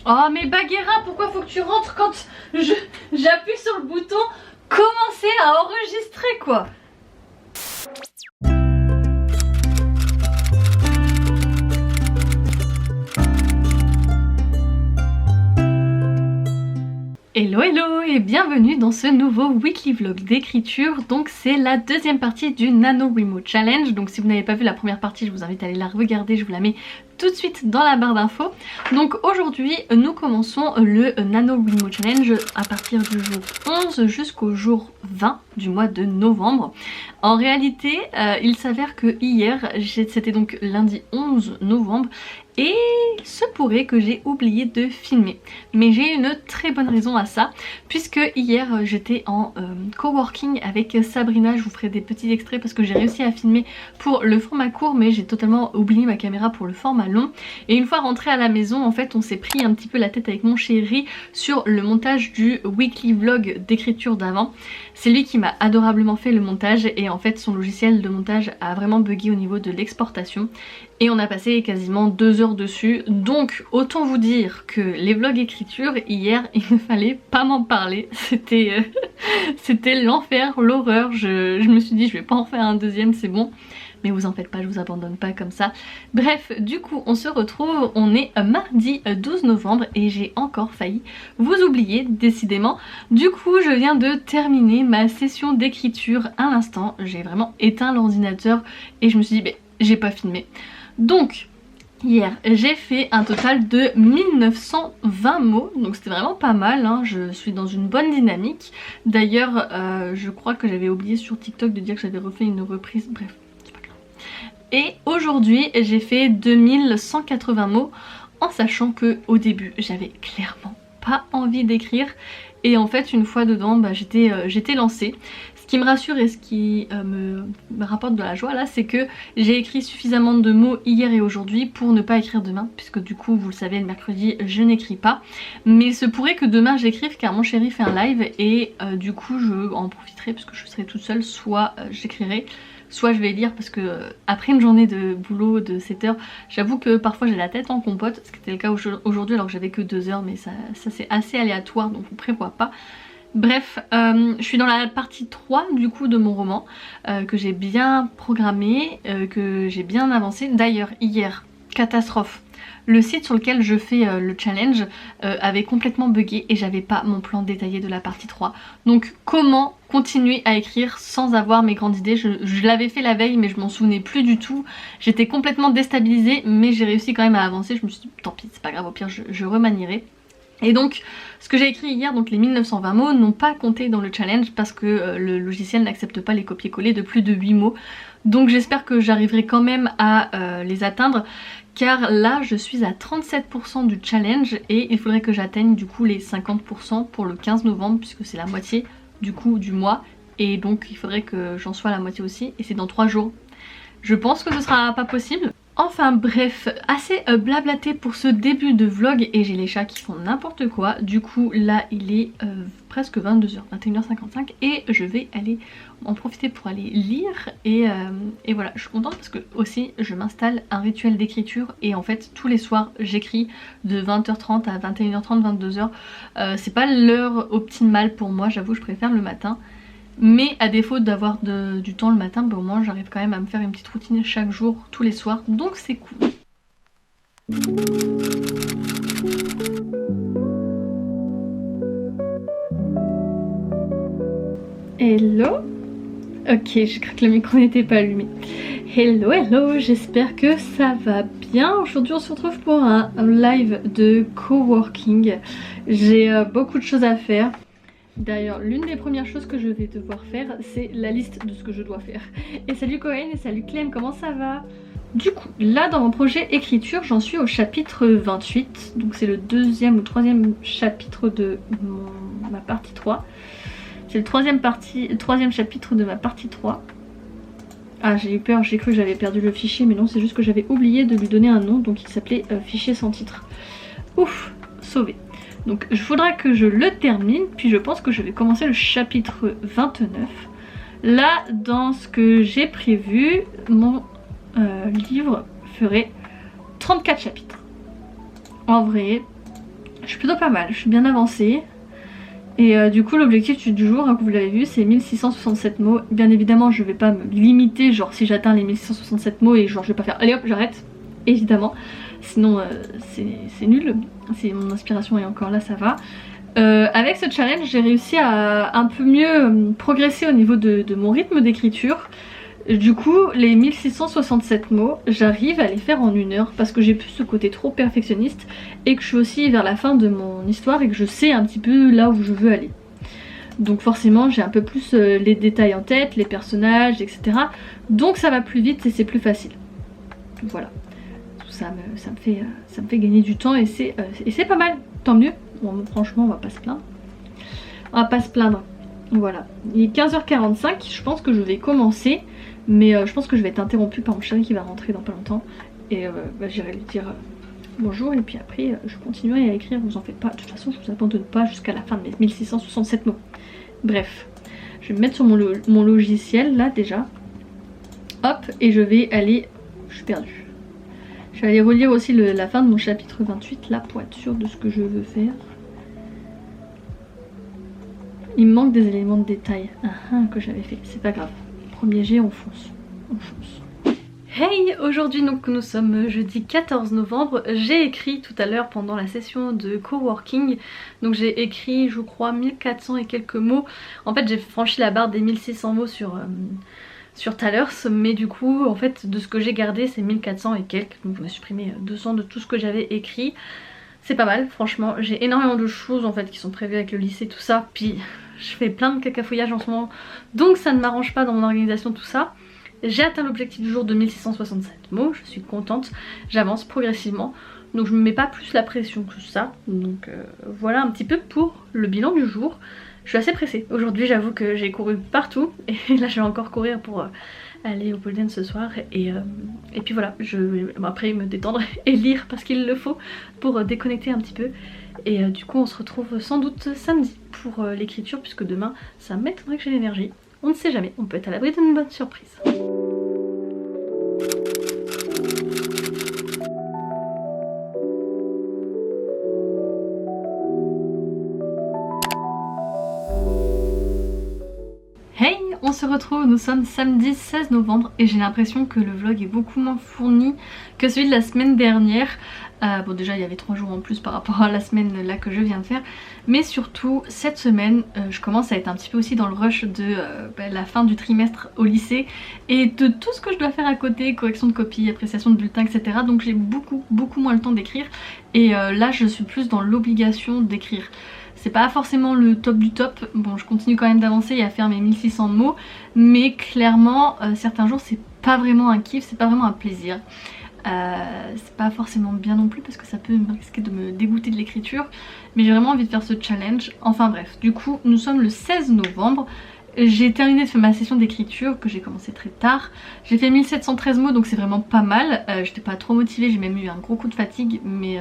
Oh mais Bagheera, pourquoi faut que tu rentres quand j'appuie sur le bouton commencer à enregistrer quoi? Hello hello et bienvenue dans ce nouveau weekly vlog d'écriture. Donc c'est la deuxième partie du NaNoWriMo Challenge. Donc si vous n'avez pas vu la première partie, je vous invite à aller la regarder, je vous la mets tout de suite dans la barre d'infos. Donc aujourd'hui nous commençons le NaNoWriMo Challenge à partir du jour 11 jusqu'au jour 20 du mois de novembre. En réalité il s'avère que hier, c'était donc lundi 11 novembre, et il se pourrait que j'ai oublié de filmer. Mais j'ai une très bonne raison à ça, puisque hier j'étais en coworking avec Sabrina. Je vous ferai des petits extraits parce que j'ai réussi à filmer pour le format court, mais j'ai totalement oublié ma caméra pour le format long. Et une fois rentrée à la maison, en fait on s'est pris un petit peu la tête avec mon chéri sur le montage du weekly vlog d'écriture d'avant. C'est lui qui m'a adorablement fait le montage, et en fait son logiciel de montage a vraiment bugué au niveau de l'exportation. Et on a passé quasiment 2 heures dessus, donc autant vous dire que les vlogs écriture, hier il ne fallait pas m'en parler. C'était l'enfer, l'horreur. Je me suis dit je vais pas en faire un deuxième, c'est bon. Mais vous en faites pas, je vous abandonne pas comme ça. Bref, du coup on se retrouve, on est mardi 12 novembre et j'ai encore failli vous oublier décidément. Du coup je viens de terminer ma session d'écriture à l'instant. J'ai vraiment éteint l'ordinateur et je me suis dit bah, j'ai pas filmé. Donc hier j'ai fait un total de 1920 mots, donc c'était vraiment pas mal hein. Je suis dans une bonne dynamique. D'ailleurs je crois que j'avais oublié sur TikTok de dire que j'avais refait une reprise, bref c'est pas grave. Et aujourd'hui j'ai fait 2180 mots, en sachant que au début j'avais clairement pas envie d'écrire, et en fait une fois dedans bah, j'étais lancée. Ce qui me rassure et ce qui me rapporte de la joie là, c'est que j'ai écrit suffisamment de mots hier et aujourd'hui pour ne pas écrire demain, puisque du coup vous le savez le mercredi je n'écris pas. Mais il se pourrait que demain j'écrive car mon chéri fait un live, et du coup je en profiterai parce que je serai toute seule. Soit j'écrirai, soit je vais lire, parce que après une journée de boulot de 7 heures, j'avoue que parfois j'ai la tête en compote, ce qui était le cas aujourd'hui alors que j'avais que 2 heures, mais ça c'est assez aléatoire donc on prévoit pas. Bref, je suis dans la partie 3 du coup de mon roman, que j'ai bien programmé, que j'ai bien avancé. D'ailleurs hier, catastrophe, le site sur lequel je fais le challenge avait complètement bugué et j'avais pas mon plan détaillé de la partie 3. Donc comment continuer à écrire sans avoir mes grandes idées? Je l'avais fait la veille mais je m'en souvenais plus du tout. J'étais complètement déstabilisée, mais j'ai réussi quand même à avancer. Je me suis dit tant pis, c'est pas grave, au pire je remanierai. Et donc ce que j'ai écrit hier, donc les 1920 mots, n'ont pas compté dans le challenge parce que le logiciel n'accepte pas les copier-coller de plus de 8 mots. Donc j'espère que j'arriverai quand même à les atteindre, car là je suis à 37% du challenge et il faudrait que j'atteigne du coup les 50% pour le 15 novembre, puisque c'est la moitié du coup du mois, et donc il faudrait que j'en sois à la moitié aussi, et c'est dans 3 jours. Je pense que ce sera pas possible. Enfin bref, assez blablaté pour ce début de vlog, et j'ai les chats qui font n'importe quoi. Du coup là il est presque 22h, 21h55, et je vais aller en profiter pour aller lire, et voilà, je suis contente parce que aussi je m'installe un rituel d'écriture, et en fait tous les soirs j'écris de 20h30 à 21h30, 22h. C'est pas l'heure optimale pour moi, j'avoue, je préfère le matin. Mais à défaut d'avoir du temps le matin, bah au moins j'arrive quand même à me faire une petite routine chaque jour, tous les soirs, donc c'est cool. Hello. Ok, je crois que le micro n'était pas allumé. Hello, hello, j'espère que ça va bien. Aujourd'hui on se retrouve pour un live de coworking. J'ai beaucoup de choses à faire. D'ailleurs, l'une des premières choses que je vais devoir faire, c'est la liste de ce que je dois faire. Et salut Cohen et salut Clem, comment ça va? Du coup, là dans mon projet écriture, j'en suis au chapitre 28. Donc c'est le deuxième ou troisième chapitre de ma partie 3. C'est le troisième chapitre de ma partie 3. Ah, j'ai eu peur, j'ai cru que j'avais perdu le fichier, mais non, c'est juste que j'avais oublié de lui donner un nom, donc il s'appelait fichier sans titre. Ouf, sauvé. Donc il faudra que je le termine, puis je pense que je vais commencer le chapitre 29. Là, dans ce que j'ai prévu, mon livre ferait 34 chapitres. En vrai, Je suis plutôt pas mal, je suis bien avancée. Et du coup l'objectif du jour, hein, que vous l'avez vu, c'est 1667 mots. Bien évidemment je vais pas me limiter, genre si j'atteins les 1667 mots et genre je vais pas faire allez hop j'arrête, évidemment. Sinon c'est nul, si mon inspiration est encore là ça va. Avec ce challenge j'ai réussi à un peu mieux progresser au niveau de mon rythme d'écriture. Du coup les 1667 mots j'arrive à les faire en 1 heure parce que j'ai plus ce côté trop perfectionniste et que je suis aussi vers la fin de mon histoire et que je sais un petit peu là où je veux aller. Donc forcément j'ai un peu plus les détails en tête, les personnages etc. Donc ça va plus vite et c'est plus facile. Voilà. Ça me fait gagner du temps et c'est pas mal, tant mieux. Bon, franchement on va pas se plaindre. On va pas se plaindre. Voilà. Il est 15h45, je pense que je vais commencer. Mais je pense que je vais être interrompue par mon chéri qui va rentrer dans pas longtemps. Et j'irai lui dire bonjour et puis après je continuerai à écrire, vous en faites pas. De toute façon je vous abandonne pas jusqu'à la fin de mes 1667 mots. Bref, je vais me mettre sur mon logiciel là déjà. Hop, et je vais aller... Je suis perdue. Je vais aller relire aussi la fin de mon chapitre 28 là pour être sûre de ce que je veux faire. Il me manque des éléments de détail que j'avais fait, c'est pas grave. Premier jet, on fonce. On fonce. Hey, aujourd'hui donc nous sommes jeudi 14 novembre. J'ai écrit tout à l'heure pendant la session de coworking. Donc j'ai écrit je crois 1400 et quelques mots. En fait j'ai franchi la barre des 1600 mots sur Thalers. Mais du coup en fait de ce que j'ai gardé c'est 1400 et quelques. Donc on a supprimé 200 de tout ce que j'avais écrit. C'est pas mal franchement. J'ai énormément de choses en fait qui sont prévues avec le lycée tout ça. Puis je fais plein de cacafouillages en ce moment, donc ça ne m'arrange pas dans mon organisation tout ça. J'ai atteint l'objectif du jour de 1667 mots, je suis contente, j'avance progressivement, donc je me mets pas plus la pression que ça. Donc voilà un petit peu pour le bilan du jour. Je suis assez pressée, aujourd'hui j'avoue que j'ai couru partout, et là je vais encore courir pour aller au pole dance ce soir, et puis voilà, je vais après me détendre et lire parce qu'il le faut pour déconnecter un petit peu. Et du coup on se retrouve sans doute samedi pour l'écriture puisque demain ça m'étonnerait que j'ai l'énergie. On ne sait jamais, on peut être à l'abri d'une bonne surprise. Hey, on se retrouve, nous sommes samedi 16 novembre et j'ai l'impression que le vlog est beaucoup moins fourni que celui de la semaine dernière. Bon déjà il y avait 3 jours en plus par rapport à la semaine là que je viens de faire. Mais surtout cette semaine je commence à être un petit peu aussi dans le rush de la fin du trimestre au lycée. Et de tout ce que je dois faire à côté, correction de copies, appréciation de bulletins etc. Donc j'ai beaucoup moins le temps d'écrire. Et là je suis plus dans l'obligation d'écrire. C'est pas forcément le top du top, bon je continue quand même d'avancer et à faire mes 1600 mots. Mais clairement certains jours c'est pas vraiment un kiff, c'est pas vraiment un plaisir. C'est pas forcément bien non plus parce que ça peut risquer de me dégoûter de l'écriture. Mais j'ai vraiment envie de faire ce challenge. Enfin bref, du coup nous sommes le 16 novembre. J'ai terminé de faire ma session d'écriture que j'ai commencé très tard. J'ai fait 1713 mots donc c'est vraiment pas mal. J'étais pas trop motivée, j'ai même eu un gros coup de fatigue. Mais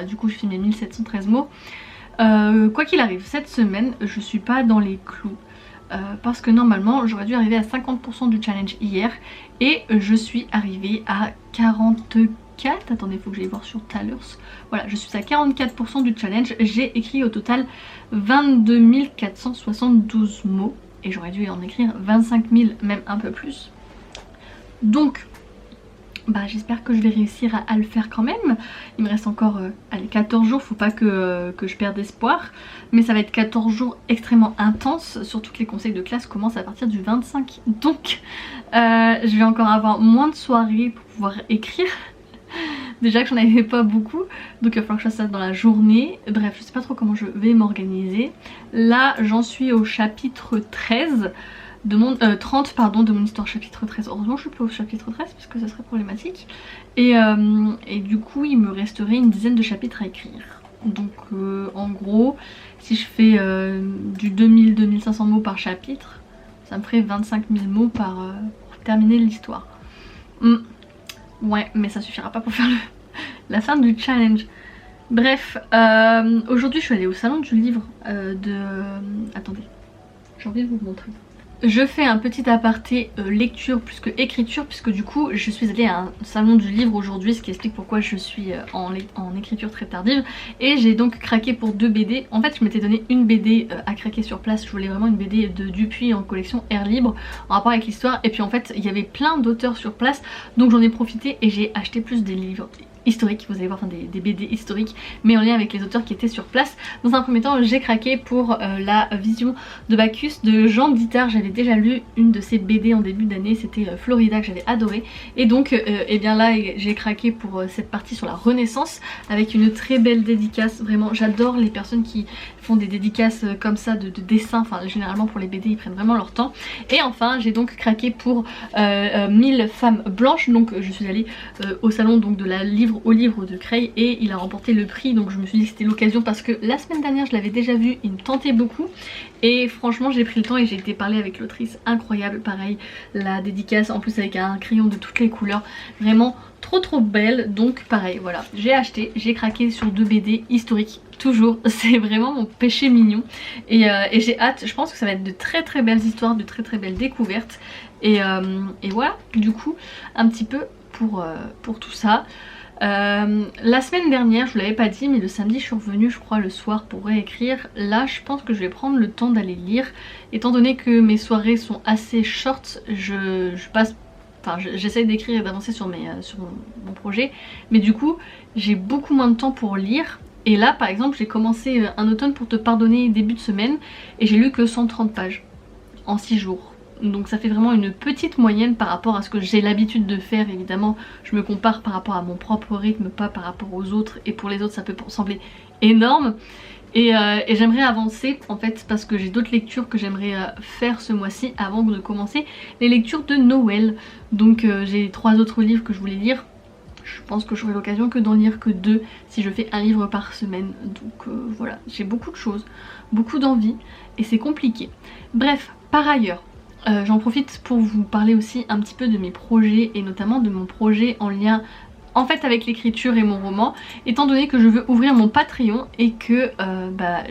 du coup j'ai fait mes 1713 mots. Quoi qu'il arrive, cette semaine je suis pas dans les clous. Parce que normalement j'aurais dû arriver à 50% du challenge hier et je suis arrivée à 44, attendez faut que j'aille voir sur Thalers. Voilà, je suis à 44% du challenge, j'ai écrit au total 22 472 mots et j'aurais dû en écrire 25 000, même un peu plus. Donc j'espère que je vais réussir à le faire quand même. Il me reste encore 14 jours, faut pas que je perde espoir. Mais ça va être 14 jours extrêmement intenses, surtout que les conseils de classe commencent à partir du 25. Donc je vais encore avoir moins de soirées pour pouvoir écrire. Déjà que j'en avais pas beaucoup, donc il va falloir que je fasse ça dans la journée. Bref, je sais pas trop comment je vais m'organiser. Là j'en suis au chapitre 13. De mon 30 pardon, de mon histoire, chapitre 13. Heureusement je suis pas au chapitre 13 parce que ça serait problématique. Et du coup il me resterait une dizaine de chapitres à écrire. Donc en gros si je fais du 2000-2500 mots par chapitre, ça me ferait 25 000 mots pour terminer l'histoire. Ouais mais ça suffira pas pour faire la fin du challenge. Bref, aujourd'hui je suis allée au salon du livre attendez, j'ai envie de vous montrer. Je fais un petit aparté lecture plus que écriture, puisque du coup je suis allée à un salon du livre aujourd'hui, ce qui explique pourquoi je suis en écriture très tardive. Et j'ai donc craqué pour 2 BD. En fait je m'étais donné une BD à craquer sur place, je voulais vraiment une BD de Dupuis en collection Air Libre en rapport avec l'histoire. Et puis en fait il y avait plein d'auteurs sur place, donc j'en ai profité et j'ai acheté plus des livres historiques, vous allez voir, enfin des BD historiques, mais en lien avec les auteurs qui étaient sur place. Dans un premier temps j'ai craqué pour la vision de Bacchus de Jean Dittard. J'avais déjà lu une de ses BD en début d'année, c'était Florida, que j'avais adoré. Et donc et bien là j'ai craqué pour cette partie sur la Renaissance avec une très belle dédicace. Vraiment j'adore les personnes qui font des dédicaces comme ça de dessin, enfin généralement pour les BD ils prennent vraiment leur temps. Et enfin j'ai donc craqué pour 1000 femmes blanches, donc je suis allée au salon donc de la livre au livre de Creil et il a remporté le prix, donc je me suis dit que c'était l'occasion parce que la semaine dernière je l'avais déjà vu, il me tentait beaucoup et franchement j'ai pris le temps et j'ai été parler avec l'autrice, incroyable, pareil la dédicace en plus avec un crayon de toutes les couleurs, vraiment trop belle. Donc pareil voilà, j'ai acheté, j'ai craqué sur 2 BD historiques toujours, c'est vraiment mon péché mignon et j'ai hâte, je pense que ça va être de très belles histoires, de très belles découvertes et voilà du coup un petit peu pour tout ça. La semaine dernière, je vous l'avais pas dit, mais le samedi je suis revenue je crois le soir pour réécrire. Là je pense que je vais prendre le temps d'aller lire, étant donné que mes soirées sont assez short, je passe, enfin j'essaye d'écrire et d'avancer sur mon projet, mais du coup j'ai beaucoup moins de temps pour lire. Et là par exemple j'ai commencé Un automne pour te pardonner début de semaine et j'ai lu que 130 pages en 6 jours. Donc ça fait vraiment une petite moyenne par rapport à ce que j'ai l'habitude de faire. Évidemment je me compare par rapport à mon propre rythme, pas par rapport aux autres, et pour les autres ça peut sembler énorme. Et j'aimerais avancer en fait parce que j'ai d'autres lectures que j'aimerais faire ce mois-ci avant de commencer les lectures de Noël. Donc j'ai 3 autres livres que je voulais lire. Je pense que j'aurai l'occasion que d'en lire que 2 si je fais un livre par semaine. Donc voilà, j'ai beaucoup de choses, beaucoup d'envie et c'est compliqué. Bref, par ailleurs, j'en profite pour vous parler aussi un petit peu de mes projets et notamment de mon projet en lien en fait avec l'écriture et mon roman, étant donné que je veux ouvrir mon Patreon et que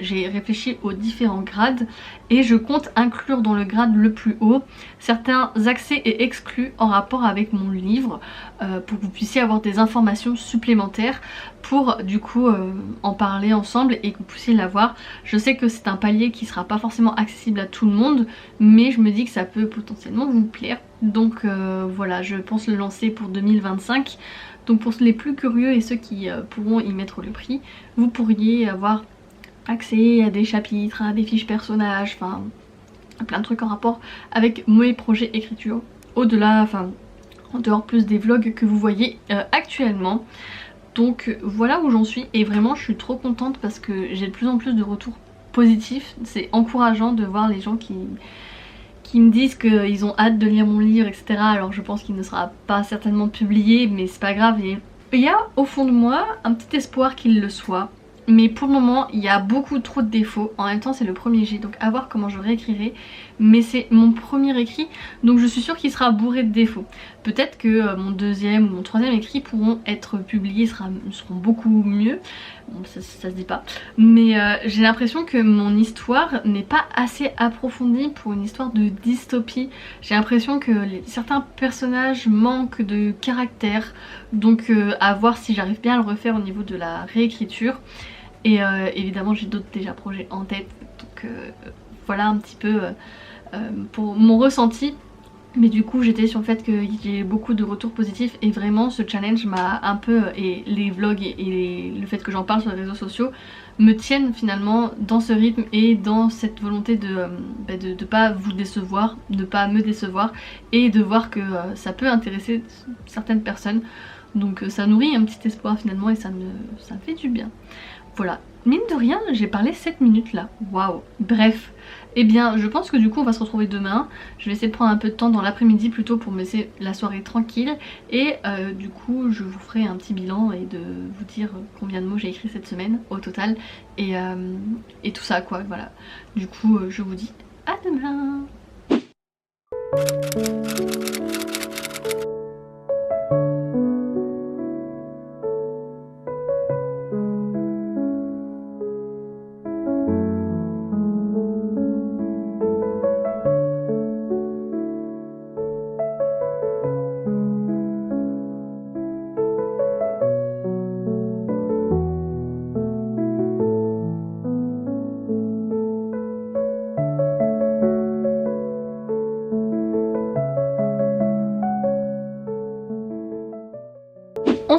j'ai réfléchi aux différents grades et je compte inclure dans le grade le plus haut certains accès et exclus en rapport avec mon livre pour que vous puissiez avoir des informations supplémentaires pour du coup en parler ensemble et que vous puissiez l'avoir. Je sais que c'est un palier qui sera pas forcément accessible à tout le monde, mais je me dis que ça peut potentiellement vous plaire. Donc voilà, je pense le lancer pour 2025. Donc pour les plus curieux et ceux qui pourront y mettre le prix, vous pourriez avoir accès à des chapitres, à des fiches personnages, enfin plein de trucs en rapport avec mes projets écriture, au-delà, enfin en dehors plus des vlogs que vous voyez actuellement. Donc voilà où j'en suis et vraiment je suis trop contente parce que j'ai de plus en plus de retours positifs. C'est encourageant de voir les gens qui me disent qu'ils ont hâte de lire mon livre, etc. Alors je pense qu'il ne sera pas certainement publié, mais c'est pas grave. Et il y a au fond de moi un petit espoir qu'il le soit. Mais pour le moment il y a beaucoup trop de défauts. En même temps c'est le premier jet, donc à voir comment je réécrirai. Mais c'est mon premier écrit, donc je suis sûre qu'il sera bourré de défauts. Peut-être que mon deuxième ou mon troisième écrit pourront être publiés, seront beaucoup mieux. Bon, ça se dit pas. Mais j'ai l'impression que mon histoire n'est pas assez approfondie pour une histoire de dystopie. J'ai l'impression que certains personnages manquent de caractère. Donc à voir si j'arrive bien à le refaire au niveau de la réécriture. Et évidemment j'ai d'autres déjà projets en tête. Donc voilà un petit peu pour mon ressenti. Mais du coup j'étais sur le fait que j'ai beaucoup de retours positifs et vraiment ce challenge m'a un peu, et les vlogs et le fait que j'en parle sur les réseaux sociaux me tiennent finalement dans ce rythme et dans cette volonté de pas vous décevoir, de pas me décevoir et de voir que ça peut intéresser certaines personnes. Donc ça nourrit un petit espoir finalement et ça me fait du bien. Voilà, mine de rien j'ai parlé 7 minutes là, waouh. Bref, eh bien je pense que du coup on va se retrouver demain. Je vais essayer de prendre un peu de temps dans l'après-midi plutôt pour me laisser la soirée tranquille. Et du coup je vous ferai un petit bilan et de vous dire combien de mots j'ai écrit cette semaine au total. Et tout ça quoi, voilà. Du coup je vous dis à demain.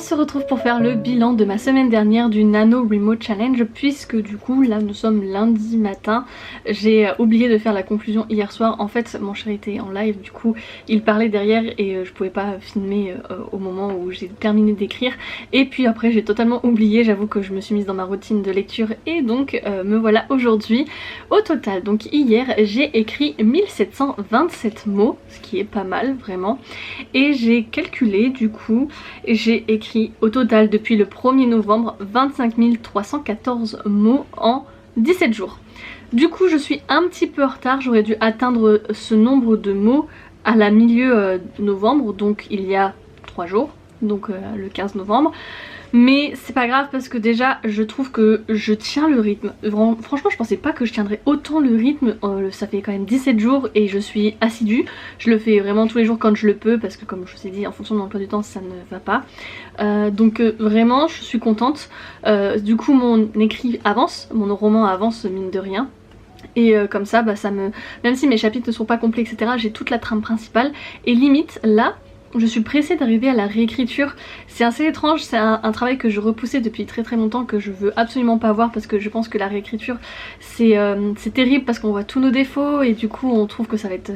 se retrouve pour faire le bilan de ma semaine dernière du NaNoWriMo Challenge, puisque du coup là nous sommes lundi matin. J'ai oublié de faire la conclusion hier soir. En fait mon chéri était en live, du coup il parlait derrière et je pouvais pas filmer au moment où j'ai terminé d'écrire. Et puis après j'ai totalement oublié, j'avoue que je me suis mise dans ma routine de lecture et donc me voilà aujourd'hui. Au total, donc hier j'ai écrit 1727 mots, ce qui est pas mal vraiment. Et j'ai calculé du coup, j'ai écrit au total depuis le 1er novembre 25 314 mots en 17 jours. Du coup je suis un petit peu en retard, j'aurais dû atteindre ce nombre de mots à la milieu novembre, donc il y a 3 jours, donc le 15 novembre. Mais c'est pas grave parce que déjà je trouve que je tiens le rythme. Franchement je pensais pas que je tiendrais autant le rythme. Ça fait quand même 17 jours et je suis assidue. Je le fais vraiment tous les jours quand je le peux parce que comme je vous ai dit en fonction de mon emploi du temps ça ne va pas. Donc vraiment je suis contente. Du coup mon écrit avance, mon roman avance mine de rien. Et comme ça, bah, même si mes chapitres ne sont pas complets etc, j'ai toute la trame principale. Et limite là je suis pressée d'arriver à la réécriture. C'est assez étrange, c'est un travail que je repoussais depuis très longtemps, que je veux absolument pas voir parce que je pense que la réécriture c'est terrible parce qu'on voit tous nos défauts et du coup on trouve que ça va être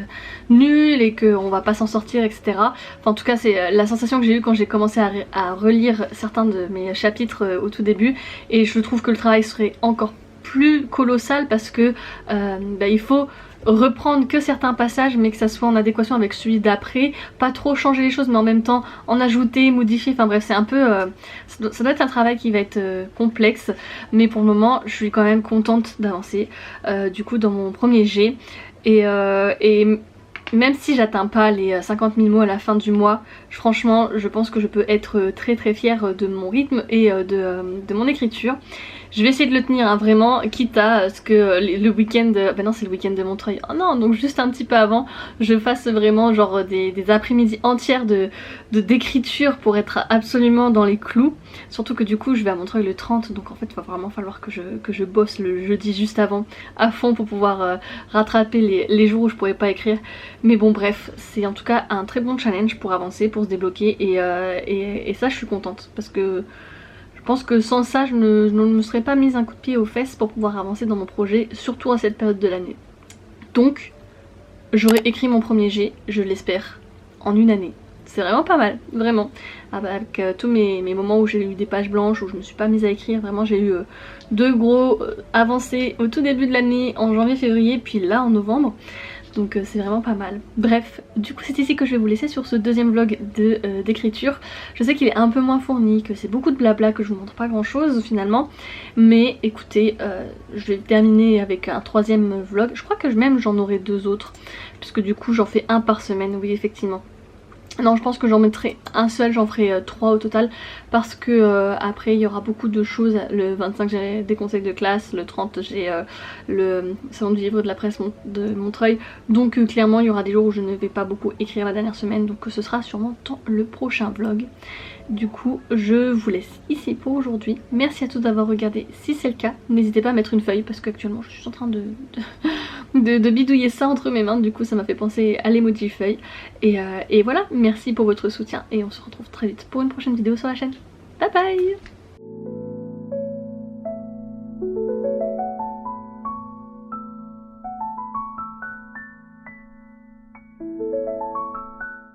nul et qu'on va pas s'en sortir etc. Enfin en tout cas c'est la sensation que j'ai eue quand j'ai commencé à relire certains de mes chapitres au tout début, et je trouve que le travail serait encore plus colossal parce que bah, il faut reprendre que certains passages mais que ça soit en adéquation avec celui d'après, pas trop changer les choses mais en même temps en ajouter, modifier, enfin bref c'est un peu ça doit être un travail qui va être complexe, mais pour le moment je suis quand même contente d'avancer du coup dans mon premier jet et même si j'atteins pas les 50 000 mots à la fin du mois, franchement je pense que je peux être très fière de mon rythme et de mon écriture. Je vais essayer de le tenir hein, vraiment, quitte à ce que le week-end, bah non c'est le week-end de Montreuil, oh non, donc juste un petit peu avant, je fasse vraiment genre des après-midi entières d'écriture pour être absolument dans les clous. Surtout que du coup je vais à Montreuil le 30, donc en fait il va vraiment falloir que je bosse le jeudi juste avant à fond pour pouvoir rattraper les jours où je pourrais pas écrire. Mais bon bref, c'est en tout cas un très bon challenge pour avancer, pour se débloquer et ça je suis contente parce que je pense que sans ça je ne me serais pas mise un coup de pied aux fesses pour pouvoir avancer dans mon projet, surtout à cette période de l'année. Donc j'aurai écrit mon premier jet, je l'espère, en une année. C'est vraiment pas mal, vraiment. Avec tous mes moments où j'ai eu des pages blanches, où je me suis pas mise à écrire, vraiment j'ai eu deux gros avancées au tout début de l'année, en janvier-février, puis là en novembre. Donc c'est vraiment pas mal. Bref, du coup c'est ici que je vais vous laisser sur ce deuxième vlog d'écriture. Je sais qu'il est un peu moins fourni, que c'est beaucoup de blabla, que je vous montre pas grand chose finalement. Mais écoutez, je vais terminer avec un troisième vlog. Je crois que même j'en aurai deux autres, puisque du coup j'en fais un par semaine, oui effectivement. Non je pense que j'en mettrai un seul, j'en ferai 3 au total parce que après il y aura beaucoup de choses. Le 25 j'ai des conseils de classe, le 30 j'ai le salon du livre de la presse de Montreuil. Donc clairement il y aura des jours où je ne vais pas beaucoup écrire la dernière semaine, donc ce sera sûrement dans le prochain vlog. Du coup je vous laisse ici pour aujourd'hui. Merci à tous d'avoir regardé, si c'est le cas n'hésitez pas à mettre une feuille parce qu'actuellement je suis en train de bidouiller ça entre mes mains, du coup ça m'a fait penser à l'emoji feuille. Et voilà, merci pour votre soutien et on se retrouve très vite pour une prochaine vidéo sur la chaîne. Bye bye.